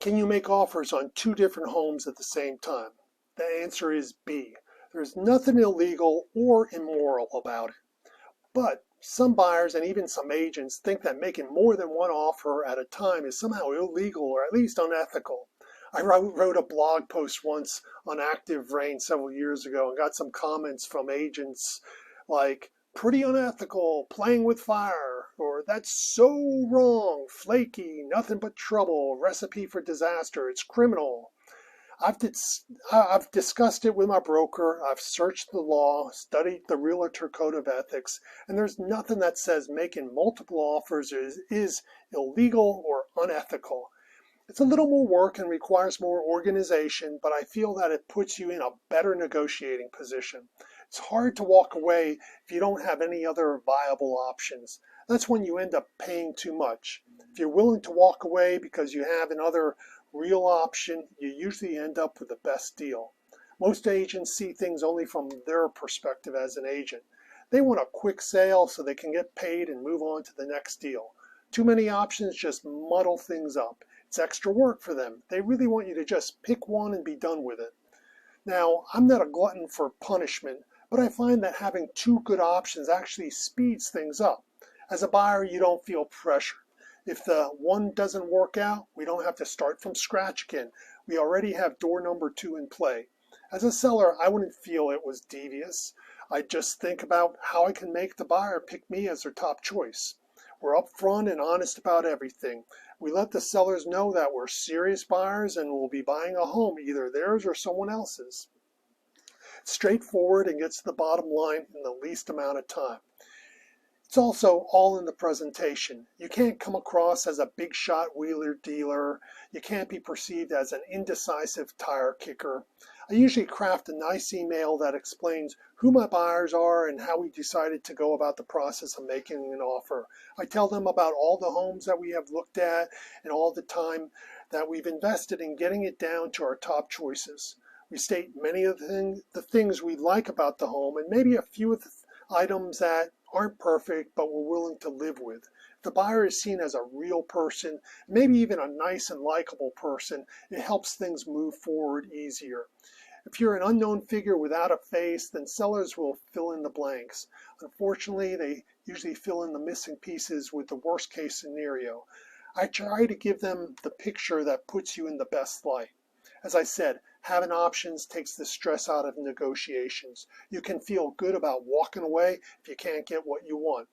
Can you make offers on two different homes at the same time? The answer is B. There's nothing illegal or immoral about it. But some buyers and even some agents think that making more than one offer at a time is somehow illegal or at least unethical. I wrote a blog post once on active rain several years ago and got some comments from agents like, pretty unethical, playing with fire, or that's so wrong, flaky, nothing but trouble, recipe for disaster, it's criminal. I've, dis- I've discussed it with my broker. I've searched the law, studied the Realtor Code of Ethics, and there's nothing that says making multiple offers is illegal or unethical. It's a little more work and requires more organization, but I feel that it puts you in a better negotiating position. It's hard to walk away if you don't have any other viable options. That's when you end up paying too much. If you're willing to walk away because you have another real option, you usually end up with the best deal. Most agents see things only from their perspective as an agent. They want a quick sale so they can get paid and move on to the next deal. Too many options just muddle things up. It's extra work for them. They really want you to just pick one and be done with it. Now, I'm not a glutton for punishment, but I find that having two good options actually speeds things up. As a buyer, you don't feel pressure. If the one doesn't work out, we don't have to start from scratch again. We already have door number two in play. As a seller, I wouldn't feel it was devious. I just think about how I can make the buyer pick me as their top choice. We're upfront and honest about everything. We let the sellers know that we're serious buyers and we'll be buying a home, either theirs or someone else's. Straightforward and gets to the bottom line in the least amount of time. It's also all in the presentation. You can't come across as a big shot wheeler dealer. You can't be perceived as an indecisive tire kicker. I usually craft a nice email that explains who my buyers are and how we decided to go about the process of making an offer. I tell them about all the homes that we have looked at and all the time that we've invested in getting it down to our top choices. We state many of the things we like about the home and maybe a few of the items that aren't perfect but we're willing to live with. If the buyer is seen as a real person, maybe even a nice and likable person, it helps things move forward easier. If you're an unknown figure without a face, then sellers will fill in the blanks. Unfortunately, they usually fill in the missing pieces with the worst case scenario. I try to give them the picture that puts you in the best light. As I said, having options takes the stress out of negotiations. You can feel good about walking away if you can't get what you want.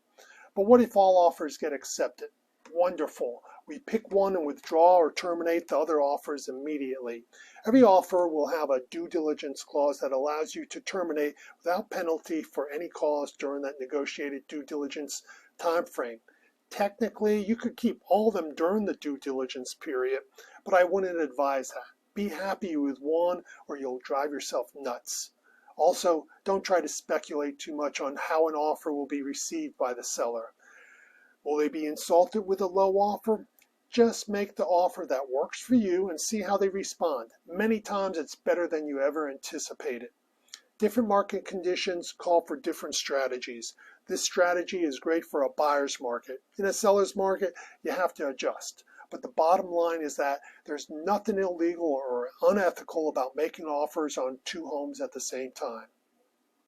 But what if all offers get accepted? Wonderful. We pick one and withdraw or terminate the other offers immediately. Every offer will have a due diligence clause that allows you to terminate without penalty for any cause during that negotiated due diligence time frame. Technically, you could keep all of them during the due diligence period, but I wouldn't advise that. Be happy with one or you'll drive yourself nuts. Also, don't try to speculate too much on how an offer will be received by the seller. Will they be insulted with a low offer? Just make the offer that works for you and see how they respond. Many times it's better than you ever anticipated. Different market conditions call for different strategies. This strategy is great for a buyer's market. In a seller's market, you have to adjust. But the bottom line is that there's nothing illegal or unethical about making offers on two homes at the same time.